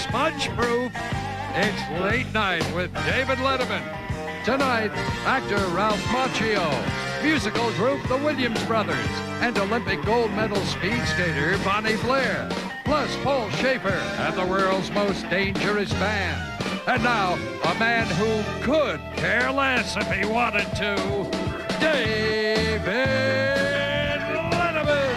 smudge-proof. It's Late Night with David Letterman. Tonight, actor Ralph Macchio, musical group the Williams Brothers, and Olympic gold medal speed skater Bonnie Blair, plus Paul Schaefer and the world's most dangerous band. And now, a man who could care less if he wanted to, David Letterman.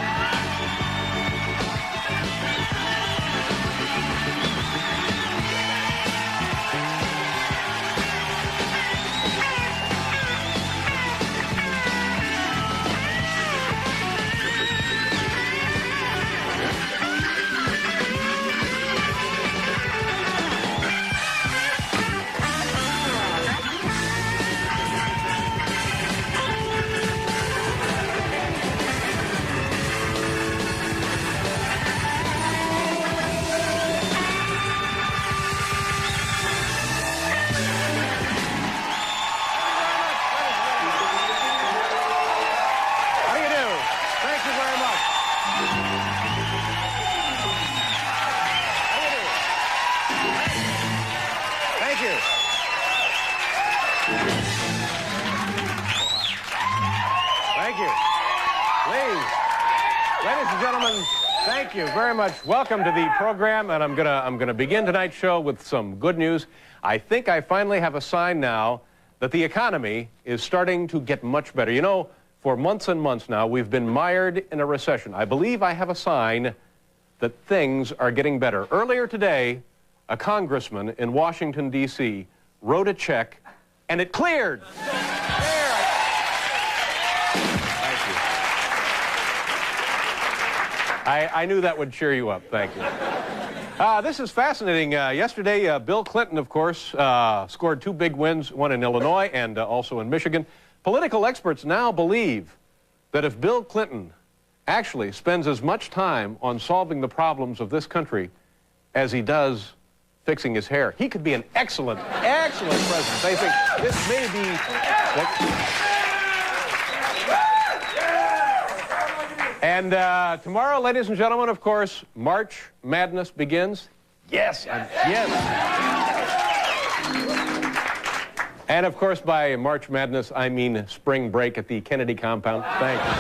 Thank you very much. Welcome to the program, and I'm gonna begin tonight's show with some good news. I think I finally have a sign now that the economy is starting to get much better. You know, for months and months now, we've been mired in a recession. I believe I have a sign that things are getting better. Earlier today, a congressman in Washington, D.C. wrote a check, and it cleared. I knew that would cheer you up. Thank you. This is fascinating. Yesterday, Bill Clinton, of course, scored 2 big wins, one in Illinois and also in Michigan. Political experts now believe that if Bill Clinton actually spends as much time on solving the problems of this country as he does fixing his hair, he could be an excellent, excellent president. They think this may be... And tomorrow, ladies and gentlemen, of course, March Madness begins. Yes, yes. And of course, by March Madness, I mean spring break at the Kennedy compound. Thank you.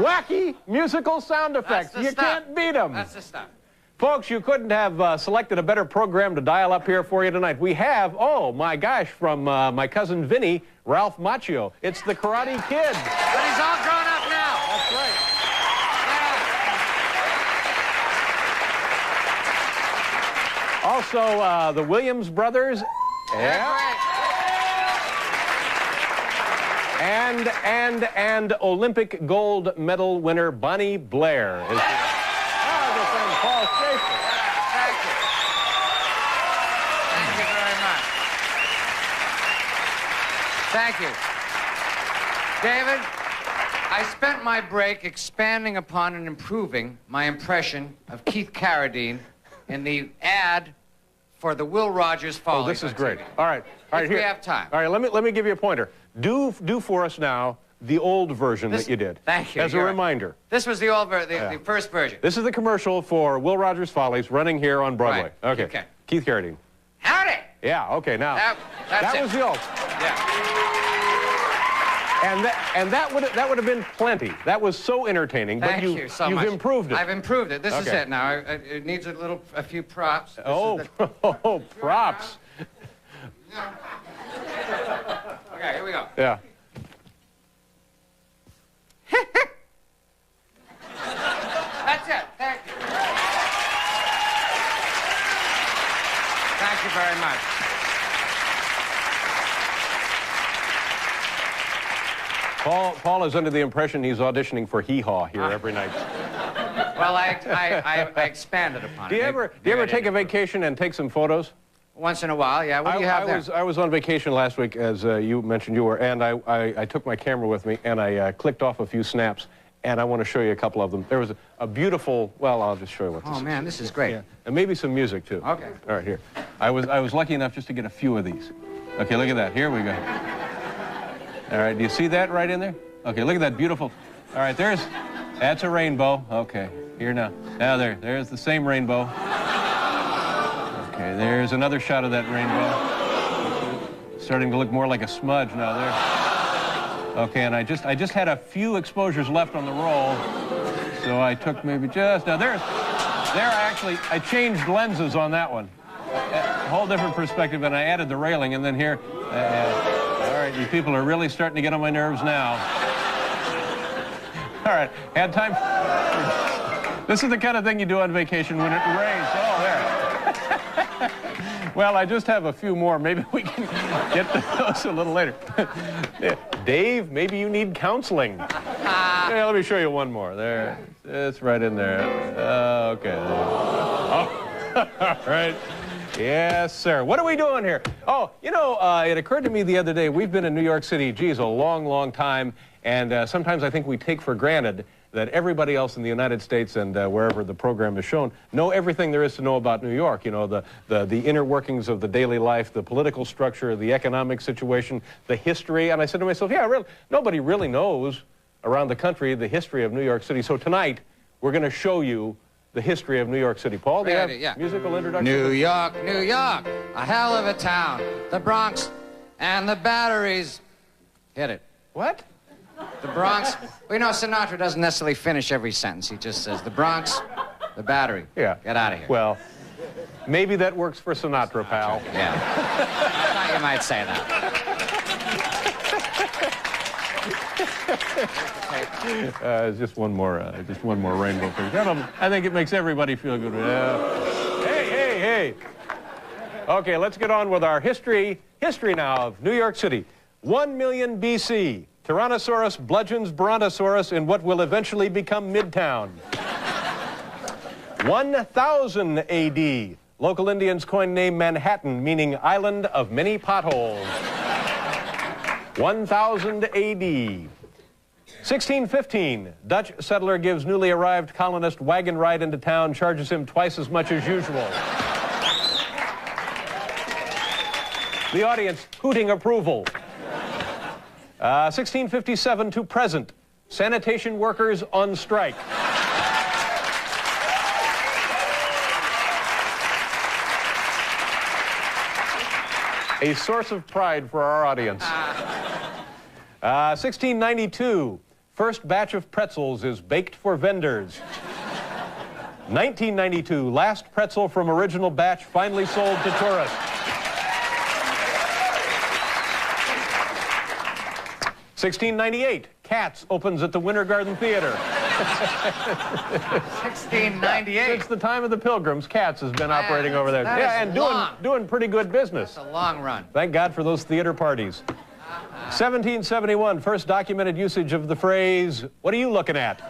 Wacky musical sound effects. You can't beat them. That's the stuff. Folks, you couldn't have selected a better program to dial up here for you tonight. We have, oh my gosh, from my cousin Vinny, Ralph Macchio. It's the Karate Kid. But he's all grown up now. That's right. Yeah. Also, the Williams Brothers. Yeah. And Olympic gold medal winner Bonnie Blair is here. Paul Schaefer. Thank you. Thank you very much. Thank you. David, I spent my break expanding upon and improving my impression of Keith Carradine in the ad for the Will Rogers Follies. Oh, this is great. TV. All right. All right, if here. we have time. All right, let me give you a pointer. Do for us now the old version that you did. Thank you. As a reminder. This was the old the first version. This is the commercial for Will Rogers Follies running here on Broadway. Right. Okay. Keith Carradine. Howdy! Yeah, okay, now. That was the old. Yeah. And that would have been plenty. That was so entertaining. Thank but you so much. You've improved it. I've improved it. This is it now. It needs a few props. Oh, props. Okay, here we go. Yeah. That's it. Thank you. Thank you very much. Paul is under the impression he's auditioning for Hee Haw here every night. Well, I expanded upon it. Do you ever take a vacation and take some photos? Once in a while, yeah. What do you have there? I was on vacation last week, as you mentioned you were, and I took my camera with me, and I clicked off a few snaps, and I want to show you a couple of them. There was a beautiful, well, I'll just show you what this is. Oh, man, this is great. Yeah. And maybe some music, too. Okay. All right, here. I was lucky enough just to get a few of these. Okay, look at that. Here we go. All right, do you see that right in there? Okay, look at that beautiful. All right, there's That's a rainbow. Okay, here now. Now there's the same rainbow. Okay, there's another shot of that rainbow. Starting to look more like a smudge now there. Okay, and I just had a few exposures left on the roll, so I took maybe just, now I changed lenses on that one. A whole different perspective, and I added the railing, and then here, all right, you people are really starting to get on my nerves now. All right, had time. This is the kind of thing you do on vacation when it rains. Oh, there. Well, I just have a few more. Maybe we can get to those a little later. Yeah. Dave, maybe you need counseling. Yeah, let me show you one more. There, it's right in there. Okay. Oh, all right. Yes, sir. What are we doing here? Oh, you know, it occurred to me the other day, we've been in New York City, geez, a long, long time, and sometimes I think we take for granted that everybody else in the United States and wherever the program is shown know everything there is to know about New York. You know, the inner workings of the daily life, the political structure, the economic situation, the history. And I said to myself, yeah, really, nobody really knows around the country the history of New York City. So tonight, we're going to show you the history of New York City. Paul, do you have musical introduction? New York, New York, a hell of a town. The Bronx and the Batteries. Hit it. What? The Bronx. Well, you know, Sinatra doesn't necessarily finish every sentence. He just says, the Bronx, the Battery. Yeah. Get out of here. Well, maybe that works for Sinatra, pal. Yeah. I thought you might say that. Just one more rainbow for you. Gentlemen, I think it makes everybody feel good. Hey. Okay, let's get on with our history now of New York City. 1 million BC. Tyrannosaurus bludgeons Brontosaurus in what will eventually become Midtown. 1000 AD. Local Indians coined name Manhattan, meaning island of many potholes. 1000 AD. 1615, Dutch settler gives newly arrived colonist wagon ride into town, charges him twice as much as usual. The audience hooting approval. 1657 to present, sanitation workers on strike. A source of pride for our audience. 1692, first batch of pretzels is baked for vendors. 1992, last pretzel from original batch finally sold to tourists. 1698, Cats opens at the Winter Garden Theater. 1698. Since the time of the Pilgrims, Cats has been operating over there. Yeah, and doing pretty good business. That's a long run. Thank God for those theater parties. 1771, first documented usage of the phrase, "What are you looking at?"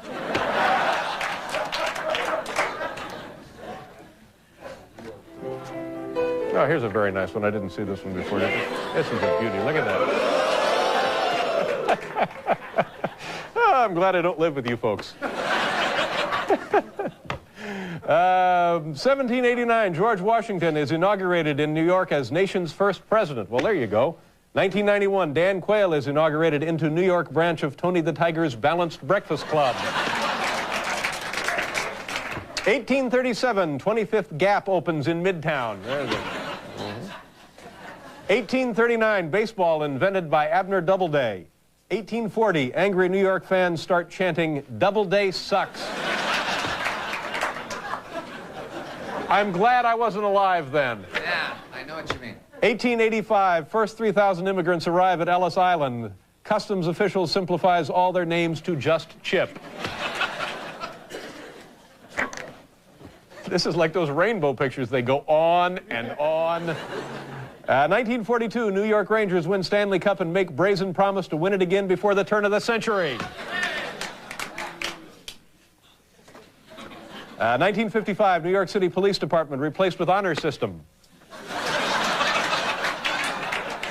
Oh, here's a very nice one. I didn't see this one before. This is a beauty. Look at that. Oh, I'm glad I don't live with you folks. 1789, George Washington is inaugurated in New York as nation's first president. Well, there you go. 1991, Dan Quayle is inaugurated into New York branch of Tony the Tiger's Balanced Breakfast Club. 1837, 25th Gap opens in Midtown. There's it. 1839, baseball invented by Abner Doubleday. 1840, angry New York fans start chanting, "Doubleday sucks." I'm glad I wasn't alive then. Yeah, I know what you mean. 1885, first 3,000 immigrants arrive at Ellis Island. Customs officials simplifies all their names to just Chip. This is like those rainbow pictures. They go on and on. 1942, New York Rangers win Stanley Cup and make brazen promise to win it again before the turn of the century. 1955, New York City Police Department replaced with honor system.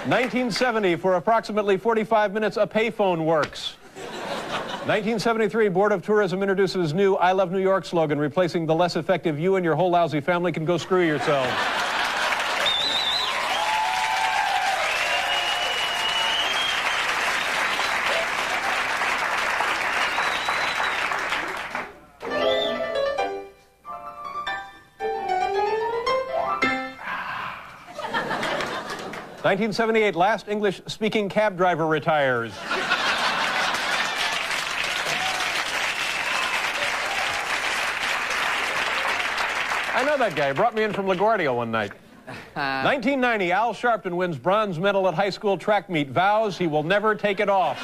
1970, for approximately 45 minutes, a payphone works. 1973, Board of Tourism introduces new "I Love New York" slogan, replacing the less effective "You and your whole lousy family can go screw yourselves." 1978, last English-speaking cab driver retires. I know that guy. He brought me in from LaGuardia one night. 1990, Al Sharpton wins bronze medal at high school track meet. Vows he will never take it off.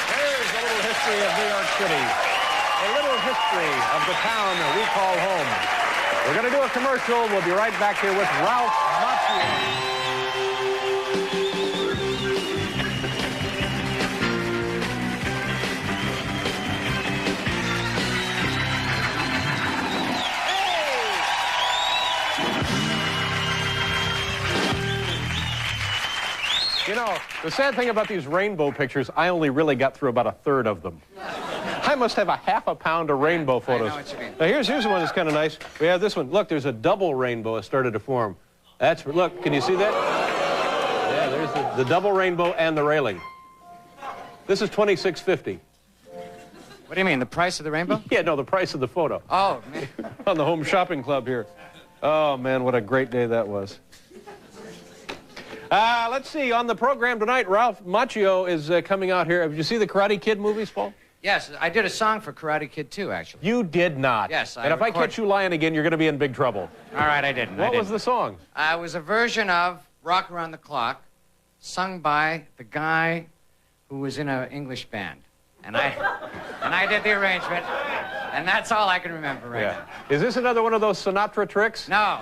There's a little history of New York City. A little history of the town we call home. We're going to do a commercial. We'll be right back here with Ralph Macchio. You know, the sad thing about these rainbow pictures, I only really got through about a third of them. I must have a half a pound of rainbow photos. I know what you mean. Now, here's one that's kind of nice. We have this one. Look, there's a double rainbow that started to form. Look, can you see that? Yeah, there's the double rainbow and the railing. This is $26.50. What do you mean, the price of the rainbow? Yeah, no, the price of the photo. Oh, man. On the Home Shopping Club here. Oh, man, what a great day that was. Let's see, on the program tonight, Ralph Macchio is coming out here. Did you see the Karate Kid movies, Paul? Yes, I did a song for Karate Kid, too, actually. You did not. Yes, And if I catch you lying again, you're going to be in big trouble. All right, I didn't. What was the song? It was a version of Rock Around the Clock, sung by the guy who was in an English band. And I did the arrangement, and that's all I can remember right now. Is this another one of those Sinatra tricks? No.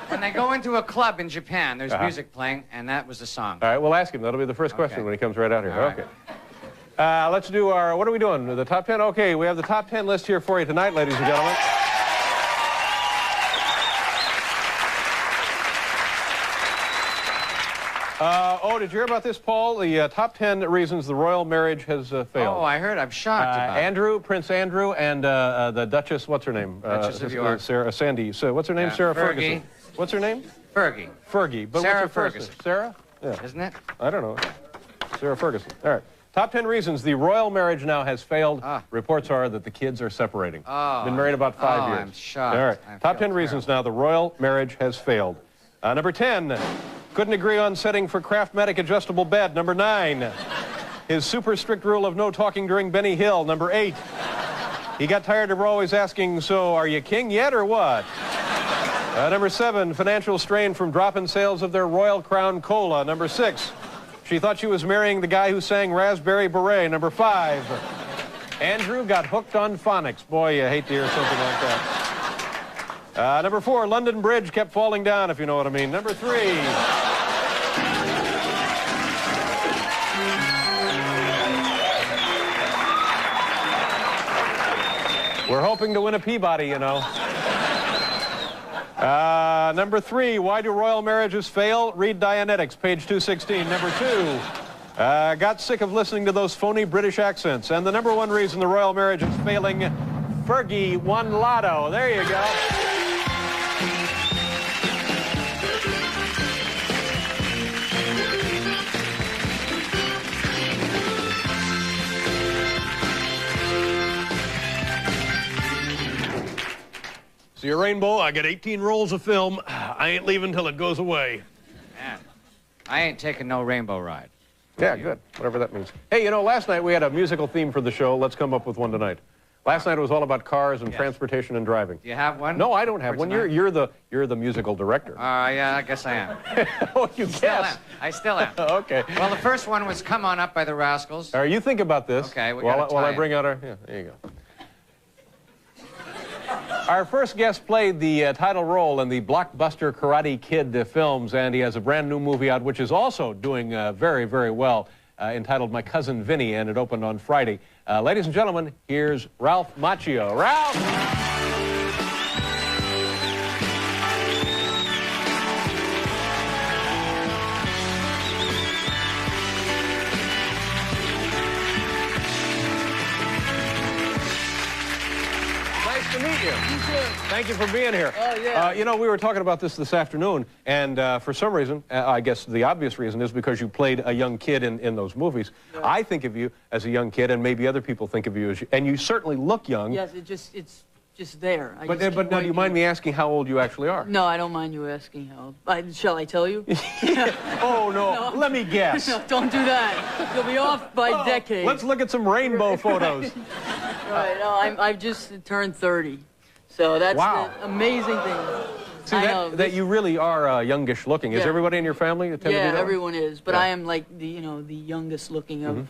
When they go into a club in Japan, there's music playing, and that was the song. All right, we'll ask him. That'll be the first question when he comes right out here. All right. Okay. Let's do our, what are we doing? The top 10? Okay, we have the top 10 list here for you tonight, ladies and gentlemen. Did you hear about this, Paul? The top 10 reasons the royal marriage has failed. Oh, I heard. I'm shocked about it. Prince Andrew, and the Duchess, what's her name? Duchess of York. Sandy. So, what's her name? Sarah Fergie. Ferguson. What's her name? Fergie. Fergie. But Sarah what's her first Ferguson. name? Sarah? Yeah. Isn't it? I don't know. Sarah Ferguson. All right. Top 10 reasons the royal marriage now has failed. Reports are that the kids are separating. Been married about 5 years. I'm shocked. All right. Top 10 reasons now the royal marriage has failed. Number 10, couldn't agree on setting for Craftmatic adjustable bed. Number 9, his super strict rule of no talking during Benny Hill. Number 8, he got tired of always asking, so are you king yet or what? Number 7, financial strain from dropping sales of their Royal Crown Cola. Number 6, she thought she was marrying the guy who sang Raspberry Beret. Number 5, Andrew got hooked on phonics. Boy, you hate to hear something like that. Number 4, London Bridge kept falling down, if you know what I mean. Number 3, we're hoping to win a Peabody, you know. Number 3, why do royal marriages fail? Read Dianetics, page 216. Number 2, got sick of listening to those phony British accents. And the number 1 reason the royal marriage is failing, Fergie won lotto. There you go. See a rainbow? I got 18 rolls of film. I ain't leaving till it goes away. Man, I ain't taking no rainbow ride. Yeah, good. Whatever that means. Hey, you know, last night we had a musical theme for the show. Let's come up with one tonight. Last night it was all about cars and transportation and driving. Do you have one? No, I don't have one. You're the musical director. Yeah, I guess I am. Oh, you guess. I still am. Okay. Well, the first one was Come On Up by the Rascals. All right, you think about this. Okay, while I bring out our... Yeah, there you go. Our first guest played the title role in the blockbuster Karate Kid films, and he has a brand new movie out which is also doing very, very well, entitled My Cousin Vinny, and it opened on Friday. Ladies and gentlemen, here's Ralph Macchio. Ralph! To meet you. Thank you for being here. Oh, yeah. You know, we were talking about this afternoon, and for some reason, I guess the obvious reason is because you played a young kid in those movies. Yeah. I think of you as a young kid, and maybe other people think of you as, and you certainly look young. Yes, it's just there. But now, do you mind me asking how old you actually are? No, I don't mind you asking how old. Shall I tell you? Oh, no. Let me guess. No, don't do that. You'll be off by decades. Let's look at some rainbow photos. Right. No, I've just turned 30. So that's wow. the amazing thing. See, that you really are youngish looking. Is everybody in your family tend to be that everyone is. But I am like the youngest looking of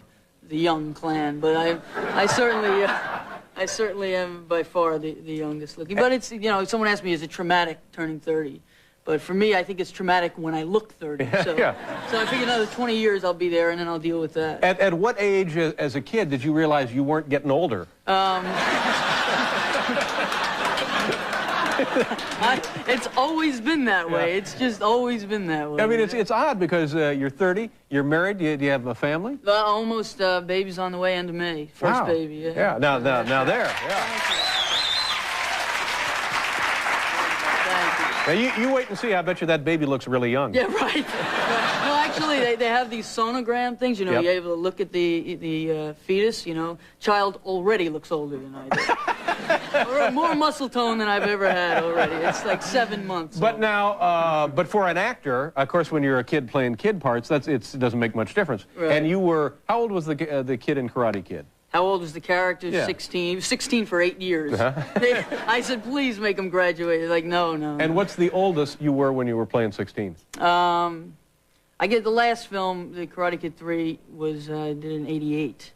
the young clan. But I certainly am by far the youngest looking. But it's someone asked me, is it traumatic turning 30? But for me, I think it's traumatic when I look 30. So, so I figure another 20 years I'll be there, and then I'll deal with that. At what age, as a kid, did you realize you weren't getting older? It's always been that way. It's just always been that way. I mean, it's odd because you're 30, you're married, do you have a family? Almost. Baby's on the way, end of May. First baby, Yeah, now there, Thank you. Now, you wait and see. I bet you that baby looks really young. Yeah, right. Well, actually, they have these sonogram things, you're able to look at the fetus, Child already looks older than I do. Or more muscle tone than I've ever had already. It's like 7 months. But now, but for an actor, of course, when you're a kid playing kid parts, it doesn't make much difference. Right. And you were, how old was the kid in Karate Kid? How old was the character? 16. He was 16 for 8 years. I said, please make him graduate. They're like, no. And what's the oldest you were when you were playing 16? I get the last film, the Karate Kid 3, was did in '88.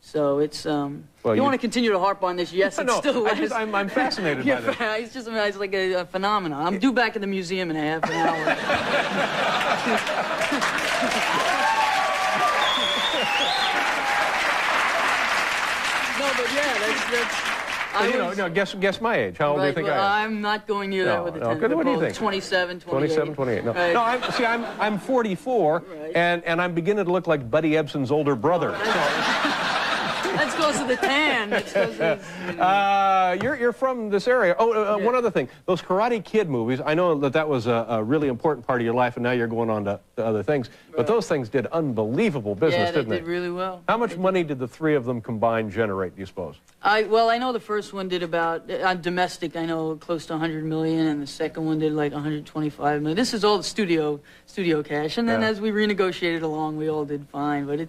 So it's well, you want to continue to harp on this? Yes, it's still. I'm fascinated by this. It's just it's like a phenomenon. I'm due back at the museum in a half an hour. No, but that's. Guess my age. How old do you think I am? I'm not going near that with the 10. What do you think? 27, 28. 27, 28. No, right. no. I'm 44, right. and I'm beginning to look like Buddy Ebsen's older brother. That's because of the tan. You're from this area. Oh, one other thing. Those Karate Kid movies, I know that was a really important part of your life, and now you're going on to other things. Right. But those things did unbelievable business, didn't they? Yeah, they did really well. How much money did the three of them combined generate, do you suppose? Well, I know the first one did about, domestic, I know close to 100 million, and the second one did like 125 million. This is all the studio cash, and then as we renegotiated along, we all did fine, but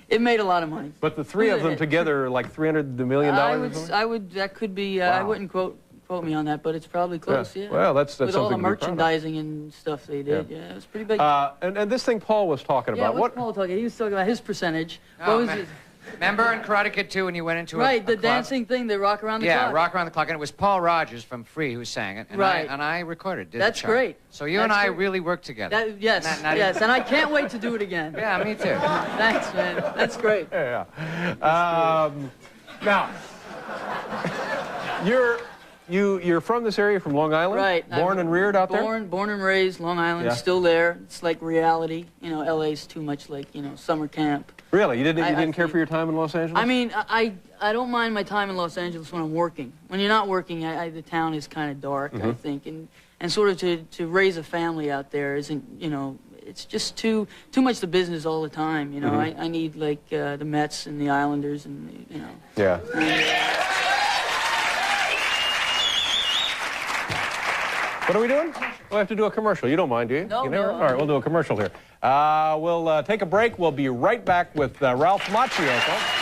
it made a lot of money. But the three of them together, like $300 million? That could be, wow. I wouldn't quote me on that, but it's probably close, yeah. Well, that's with something all the to be proud of. merchandising and stuff they did, it was pretty big. And this thing Paul was talking about. What's Paul talking? He was talking about his percentage. Oh, what was it? Remember in Karate Kid 2 when you went into the a club? dancing thing, the rock around the clock? Yeah, rock around the clock, and it was Paul Rogers from Free who sang it, and I recorded. That's great. So you and I really worked together. Yes, and I can't wait to do it again. Yeah, me too. Thanks, man. That's great. Yeah. Now, you're from this area, from Long Island? Right. Born and reared out there? Born and raised, Long Island, still there. It's like reality. LA's too much like, summer camp. Really? You didn't care for your time in Los Angeles? I mean, I don't mind my time in Los Angeles when I'm working. When you're not working, the town is kind of dark, I think. And sort of to raise a family out there isn't, it's just too much the business all the time, I need like the Mets and the Islanders and, Yeah. What are we doing? We'll have to do a commercial. You don't mind, do you? No, All right, we'll do a commercial here. We'll take a break. We'll be right back with Ralph Macchio, folks.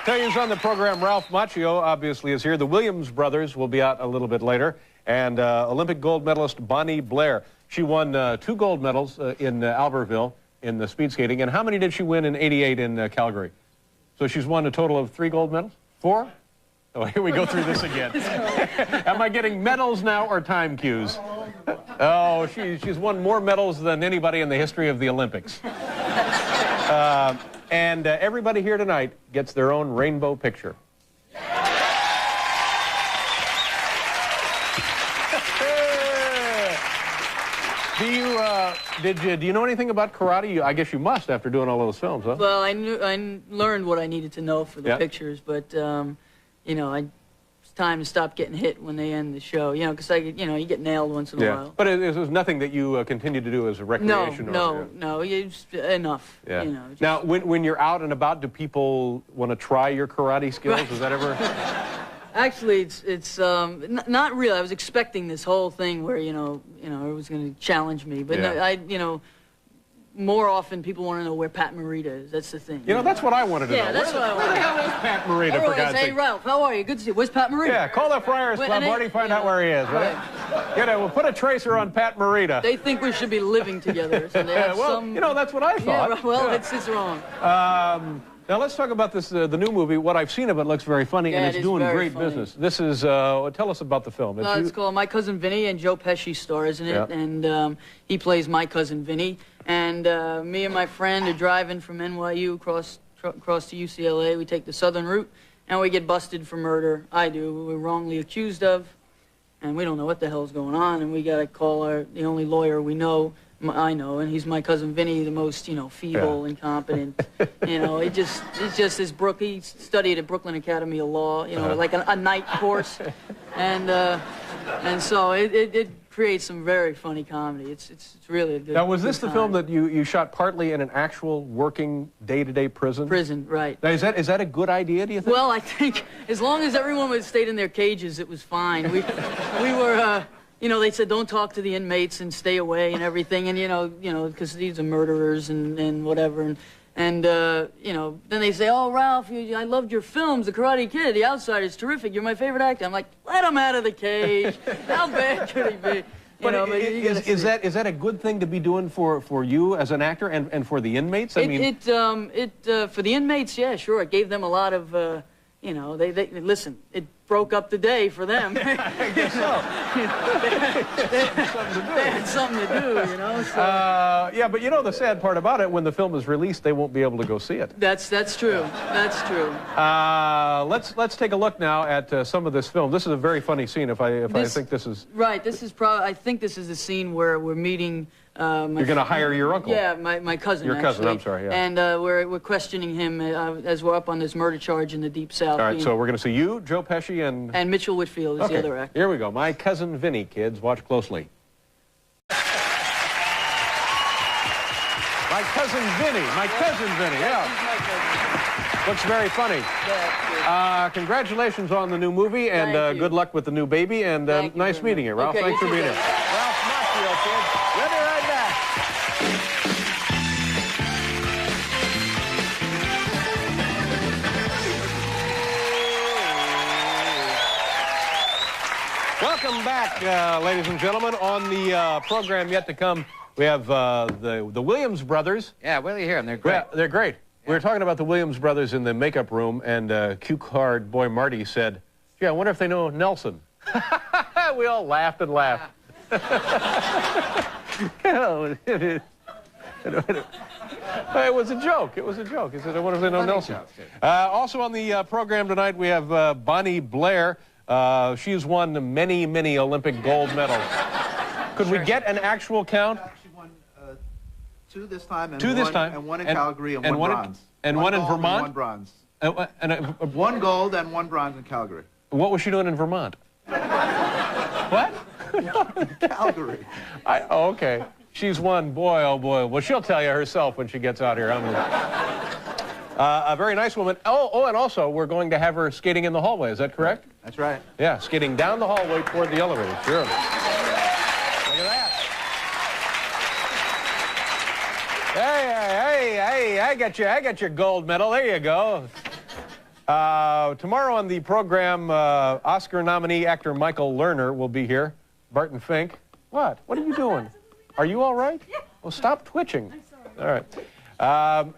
Tell you who's on the program. Ralph Macchio obviously is here. The Williams brothers will be out a little bit later. And Olympic gold medalist Bonnie Blair. She won 2 gold medals in Albertville in the speed skating. And how many did she win in '88 in Calgary? So she's won a total of 3 gold medals? 4? Oh, here we go through this again. Am I getting medals now or time cues? Oh, she's won more medals than anybody in the history of the Olympics. And everybody here tonight gets their own rainbow picture. Do you know anything about karate? I guess you must after doing all those films, huh? Well, I learned what I needed to know for the pictures, but you know, it's time to stop getting hit when they end the show. You know, because you get nailed once in a while. But it was nothing that you continued to do as a recreation. No, it's enough. Yeah. You know, just... Now, when you're out and about, do people want to try your karate skills? Is that ever? Actually, it's not real. I was expecting this whole thing where it was going to challenge me, but no, more often people want to know where Pat Morita is. That's the thing. You know, that's what I wanted to know. Yeah, that's what I wanted. Where the hell is Pat Morita, for God's sake? Hey, Ralph, how are you? Good to see you. Where's Pat Morita? Yeah, call the Friars Club, Marty, find out where he is, right? We'll put a tracer on Pat Morita. They think we should be living together. So they have that's what I thought. Yeah, well, it's wrong. Now let's talk about this, the new movie. What I've seen of it looks very funny, and it's doing great business. This is, tell us about the film. It's called My Cousin Vinny, and Joe Pesci stars in it, and he plays my cousin Vinny. And me and my friend are driving from NYU across to UCLA. We take the southern route, and we get busted for murder. I do. We're wrongly accused of, and we don't know what the hell's going on, and we got to call the only lawyer we know. I know, and he's my cousin Vinny, the most, feeble, incompetent. It's just this he studied at Brooklyn Academy of Law, like a night course, and so it creates some very funny comedy. It's really a good. Now, was this the film that you shot partly in an actual working day-to-day prison? Prison, right. Now, is that a good idea, do you think? Well, I think as long as everyone would stayed in their cages, it was fine. We were. They said don't talk to the inmates and stay away and everything, and because these are murderers and whatever, and then they say, oh, Ralph, I loved your films, The Karate Kid, The Outsider, is terrific. You're my favorite actor. I'm like, let him out of the cage. How bad could he be? Is that a good thing to be doing for you as an actor and for the inmates? I mean, for the inmates, yeah, sure. It gave them a lot of, they listen. It broke up the day for them. I guess so. They had something to do, So. Yeah, but the sad part about it, when the film is released, they won't be able to go see it. That's true. That's true. Let's take a look now at some of this film. This is a very funny scene. I think this is right. This is I think this is the scene where we're meeting. You're going to hire your uncle. Yeah, my cousin. Your cousin. Actually. I'm sorry. Yeah. And we're questioning him as we're up on this murder charge in the Deep South. All right. So we're going to see you, Joe Pesci, and Mitchell Whitfield is the other actor. Here we go. My Cousin Vinny, kids. Watch closely. My Cousin Vinny. My Cousin Vinny. Yeah. Looks very funny. Yeah, congratulations on the new movie, and good luck with the new baby. And nice meeting you, Ralph. Thanks for being here. Ralph Macchio, kids. We'll be right back. Welcome back, ladies and gentlemen. On the program yet to come, we have the Williams brothers. Yeah, Willie here, and they're great. Yeah, they're great. We were talking about the Williams brothers in the makeup room, and cue-card boy Marty said, gee, I wonder if they know Nelson. We all laughed and laughed. It was a joke. It was a joke. He said, I wonder if they know Nelson. Also on the program tonight, we have Bonnie Blair. She's won many, many Olympic gold medals. Could we get an actual count? She won 2 this time, and one in Calgary, and one bronze. And one in Vermont? And one bronze. 1 gold and 1 bronze in Calgary. What was she doing in Vermont? What? Calgary. Okay. She's won, boy, oh boy. Well, she'll tell you herself when she gets out here. A very nice woman. Oh, and also, we're going to have her skating in the hallway. Is that correct? That's right. Yeah, skating down the hallway toward the elevator. Sure. Look at that. Hey, I got your gold medal. There you go. Tomorrow on the program, Oscar nominee actor Michael Lerner will be here. Barton Fink. What? What are you doing? Are you all right? Yeah. Well, stop twitching. I'm sorry. All right.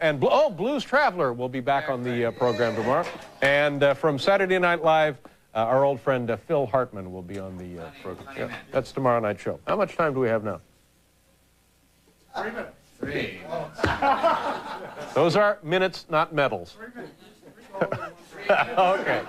And Blues Traveler will be back on the program tomorrow. And from Saturday Night Live, our old friend Phil Hartman will be on the program. Yeah, that's tomorrow night's show. How much time do we have now? 3 minutes. 3. Those are minutes, not medals. 3 minutes. Okay.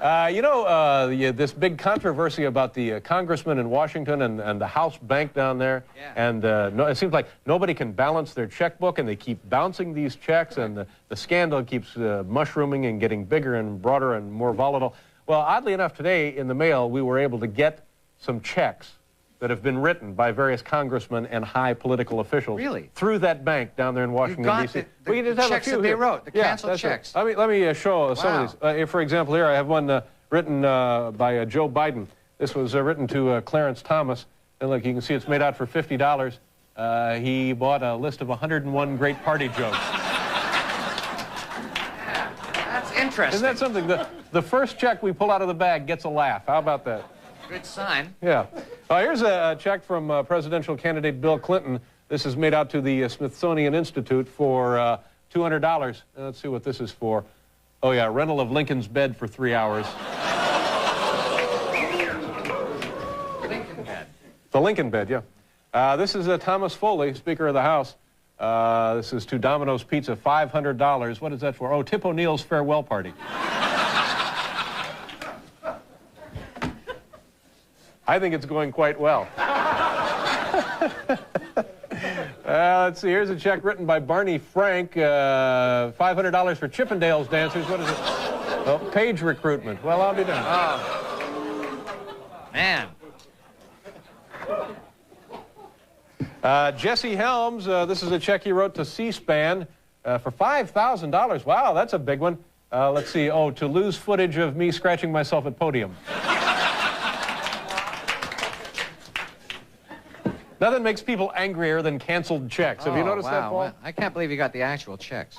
This big controversy about the congressman in Washington and the House bank down there. Yeah. And it seems like nobody can balance their checkbook, and they keep bouncing these checks, and the scandal keeps mushrooming and getting bigger and broader and more volatile. Well, oddly enough, today in the mail, we were able to get some checks that have been written by various congressmen and high political officials. Really? Through that bank down there in Washington, D.C. The checks that they wrote, the canceled checks. Right. Let me show some of these. For example, here I have one written by Joe Biden. This was written to Clarence Thomas. And look, you can see it's made out for $50. He bought a list of 101 great party jokes. That's interesting. Isn't that something? The first check we pull out of the bag gets a laugh. How about that? Good sign. Yeah. Here's a check from presidential candidate Bill Clinton. This is made out to the Smithsonian Institute for $200. Let's see what this is for. Oh, yeah, rental of Lincoln's bed for 3 hours. Lincoln bed. The Lincoln bed, yeah. This is Thomas Foley, Speaker of the House. This is to Domino's Pizza, $500. What is that for? Oh, Tip O'Neill's farewell party. I think it's going quite well. Let's see, here's a check written by Barney Frank, $500 for Chippendales dancers. What is it? Oh, page recruitment. Well, I'll be done. Oh. Man. Jesse Helms, this is a check he wrote to C-SPAN for $5,000. Wow, that's a big one. Let's see, to lose footage of me scratching myself at podium. Nothing makes people angrier than canceled checks. Have you noticed that, Paul? Well, I can't believe you got the actual checks.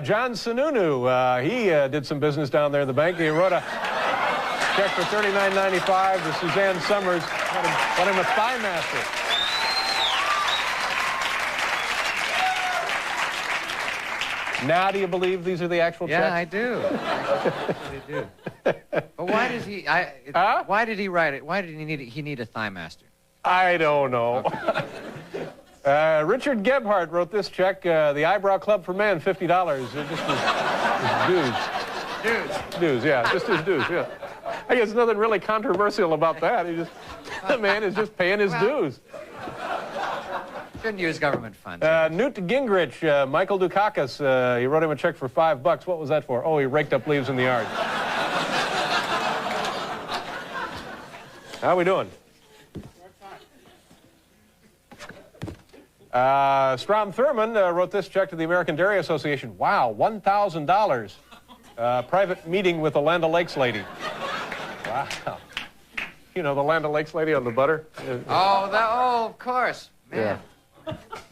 John Sununu, he did some business down there in the bank. He wrote a check for $39.95 to Suzanne Summers. Got him a thigh master. Now, do you believe these are the actual checks? Yeah, I do. I really do. But why does he? Why did he write it? Why did he need a thigh master? I don't know. Okay. Richard Gebhardt wrote this check. The Eyebrow Club for Men, $50. It just his dues. Dues, yeah, just his dues. Yeah. I guess nothing really controversial about that. The man is just paying his dues. Shouldn't use government funds. Newt Gingrich, Michael Dukakis, he wrote him a check for $5. What was that for? Oh, he raked up leaves in the yard. How are we doing? Strom Thurmond wrote this check to the American Dairy Association. Wow, $1,000. Private meeting with the Land O'Lakes lady. Wow. You know, the Land O'Lakes lady on the butter? Of course. Man. Yeah.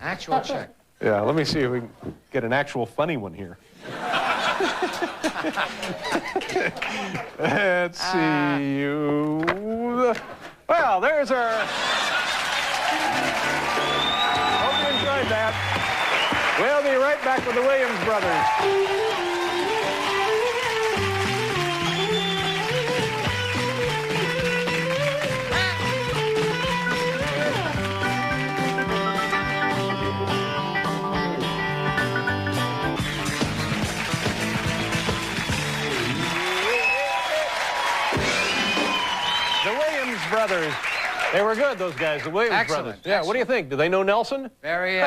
Actual check. Yeah, let me see if we can get an actual funny one here. Let's see. Well, there's our... Hope you enjoyed that. We'll be right back with the Williams Brothers. Brothers. They were good, those guys, the Williams brothers. Yeah, excellent. What do you think? Do they know Nelson? Very,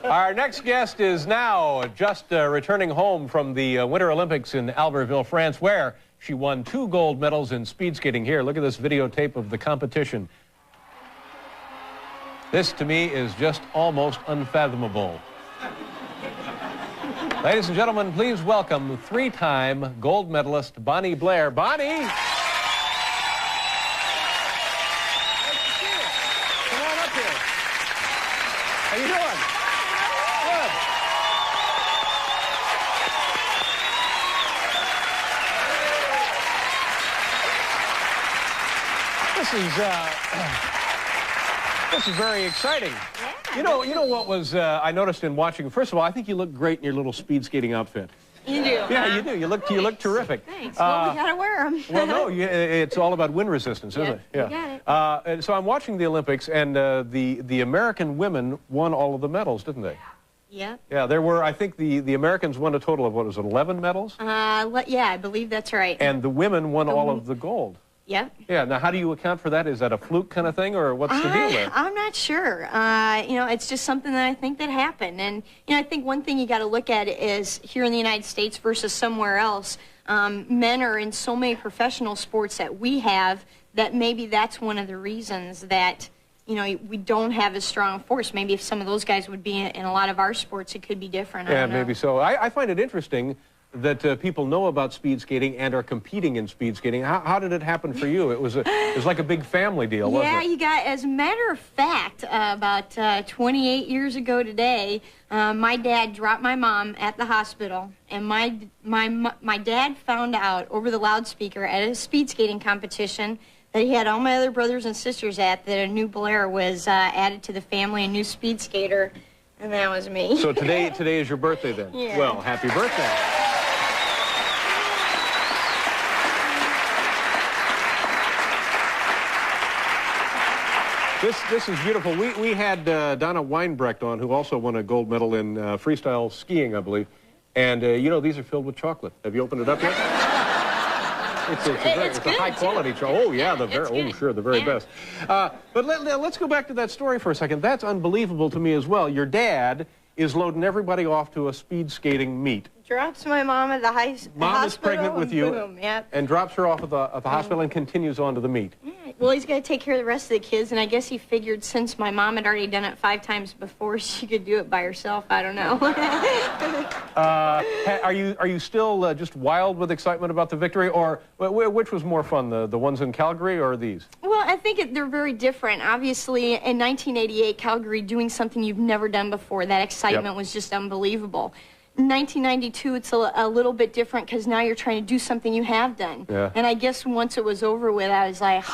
Our next guest is now just returning home from the Winter Olympics in Albertville, France, where she won 2 gold medals in speed skating. Here, look at this videotape of the competition. This, to me, is just almost unfathomable. Ladies and gentlemen, please welcome 3-time gold medalist Bonnie Blair. Bonnie! Nice to see you. Come on up here. How you doing? Good. This is very exciting. You know what was I noticed in watching. First of all, I think you look great in your little speed skating outfit. You do. Yeah, you do. You look terrific. Thanks. Well, we gotta wear them. Well, no, it's all about wind resistance, isn't it? Yeah, you got it. And so I'm watching the Olympics, and the American women won all of the medals, didn't they? Yep. Yeah, there were, I think the Americans won a total of, what was it, 11 medals? Yeah, I believe that's right. And the women won all of the gold. Yep. Yeah, now how do you account for that? Is that a fluke kind of thing, or what's the deal there? I'm not sure. You know, it's just something that I think that happened. And, you know, I think one thing you got to look at is here in the United States versus somewhere else, men are in so many professional sports that we have that maybe that's one of the reasons that, you know, we don't have as strong a force. Maybe if some of those guys would be in a lot of our sports, it could be different. Yeah, maybe so. I find it interesting that people know about speed skating and are competing in speed skating. How did it happen for you? It was like a big family deal, wasn't it? Yeah, you got, as a matter of fact, about 28 years ago today, my dad dropped my mom at the hospital, and my dad found out over the loudspeaker at a speed skating competition that he had all my other brothers and sisters at, that a new Blair was added to the family, a new speed skater, and that was me. So today is your birthday then? Yeah. Well, happy birthday. This is beautiful. We had Donna Weinbrecht on, who also won a gold medal in freestyle skiing, I believe. And, you know, these are filled with chocolate. Have you opened it up yet? It's a high-quality chocolate. Oh, yeah, the very best. But let's go back to that story for a second. That's unbelievable to me as well. Your dad is loading everybody off to a speed skating meet. Drops my mom at the hospital. Mom is pregnant with you, boom, yep. and drops her off at the hospital and continues on to the meet. Yeah. Well, he's got to take care of the rest of the kids, and I guess he figured since my mom had already done it 5 times before, she could do it by herself. I don't know. Are you still just wild with excitement about the victory, or which was more fun, the ones in Calgary or these? Well, I think they're very different. Obviously, in 1988, Calgary doing something you've never done before, that excitement was just unbelievable. In 1992, it's a little bit different because now you're trying to do something you have done. Yeah. And I guess once it was over with, I was like,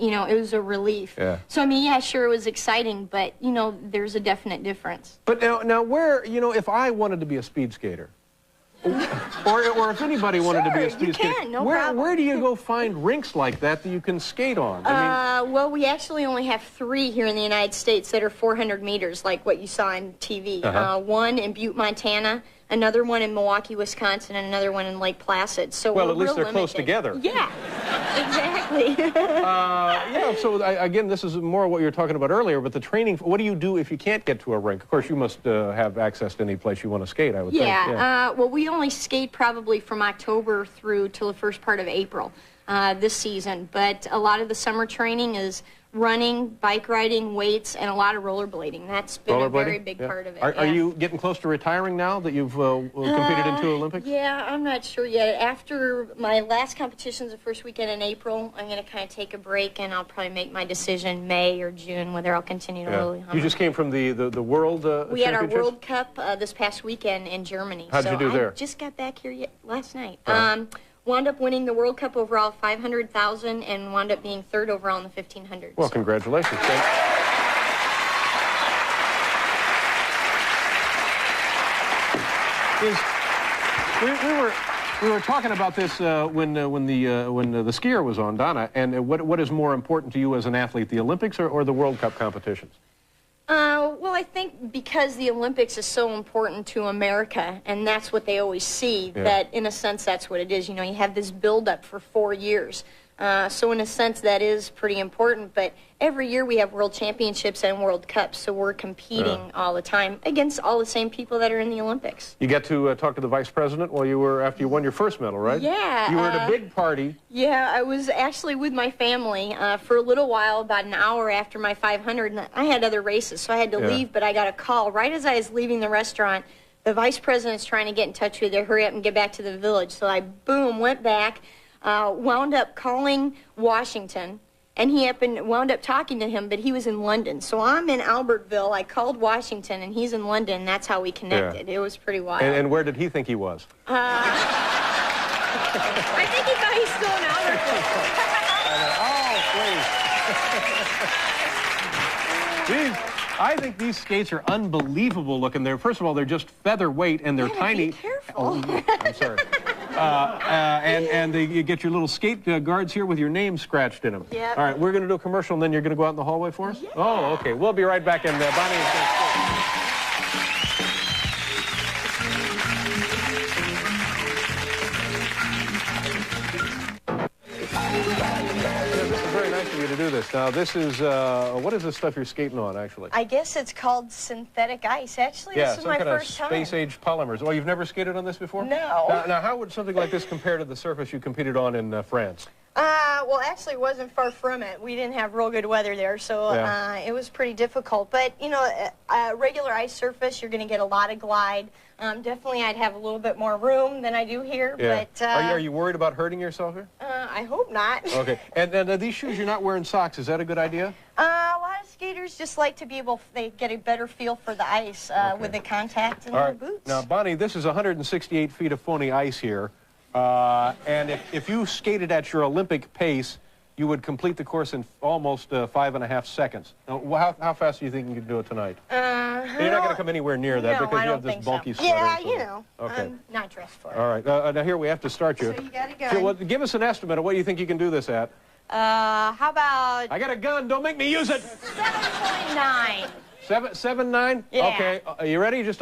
you know, it was a relief. Yeah. So, I mean, yeah, sure, it was exciting, but, you know, there's a definite difference. But now where, you know, if I wanted to be a speed skater, or if anybody wanted to be a speed skater, where do you go find rinks like that you can skate on? I mean, well, we actually only have 3 here in the United States that are 400 meters, like what you saw on TV. One in Butte, Montana, another one in Milwaukee, Wisconsin, and another one in Lake Placid. So well, at least they're close together. Yeah, exactly. Yeah, so again, this is more what you were talking about earlier, but the training, what do you do if you can't get to a rink? Of course, you must have access to any place you want to skate, I would think. Yeah, well, we only skate probably from October through till the first part of April this season, but a lot of the summer training is running, bike riding, weights, and a lot of rollerblading. That's been a very big part of it. Are you getting close to retiring now that you've competed in 2 Olympics? Yeah, I'm not sure yet. After my last competition's the first weekend in April, I'm going to kind of take a break, and I'll probably make my decision May or June whether I'll continue to Lillehammer. You just came from the World We had our World Cup this past weekend in Germany. How'd you do there? I just got back here last night. Wound up winning the World Cup overall 500,000 and wound up being 3rd overall in the 1500. Well, congratulations. We were talking about this when the skier was on, Donna, and what is more important to you as an athlete, the Olympics or the World Cup competitions? Well, I think because the Olympics is so important to America, and that's what they always see, that in a sense that's what it is. You know, you have this build-up for 4 years. So in a sense that is pretty important, but every year we have World Championships and World Cups, so we're competing all the time against all the same people that are in the Olympics. You got to talk to the Vice President after you won your first medal, right? Yeah. You were at a big party. Yeah, I was actually with my family for a little while, about an hour after my 500, and I had other races, so I had to leave, but I got a call right as I was leaving the restaurant. The Vice President's trying to get in touch with you, hurry up and get back to the village. So I, boom, went back. Wound up calling Washington, and he wound up talking to him, but he was in London. So I'm in Albertville. I called Washington, and he's in London, and that's how we connected. It was pretty wild. And where did he think he was? I think he thought he's still in Albertville. Oh, please. Geez. I think these skates are unbelievable looking. First of all, they're just featherweight and they're tiny. Be careful. Oh, I'm sorry. And you get your little skate guards here with your name scratched in them. Yep. All right, we're going to do a commercial, and then you're going to go out in the hallway for us? Yeah. Oh, okay. We'll be right back, and Bonnie is going to skate. To do this. Now, this is, what is this stuff you're skating on, actually? I guess it's called synthetic ice. Actually, yeah, this is my first time. Space-age polymers. Oh, you've never skated on this before? No. Now, how would something like this compare to the surface you competed on in France? Well, actually, it wasn't far from it. We didn't have real good weather there, so it was pretty difficult. But, you know, a regular ice surface, you're going to get a lot of glide. Definitely, I'd have a little bit more room than I do here. Yeah. But are you worried about hurting yourself here? I hope not. Okay. And these shoes, you're not wearing socks. Is that a good idea? A lot of skaters just like to be able, they get a better feel for the ice with the contact in their boots. Now, Bonnie, this is 168 feet of phony ice here. And if you skated at your Olympic pace, you would complete the course in almost 5.5 seconds. Now, how fast do you think you can do it tonight? You're not going to come anywhere near that because you have this bulky sweater. Yeah, you know. Okay. I'm not dressed for it. All right. Now, here we have to start you. So you got a gun. Well, give us an estimate of what you think you can do this at. How about... I got a gun. Don't make me use it. 7.9. 7.9? Yeah. Okay. Are you ready? Just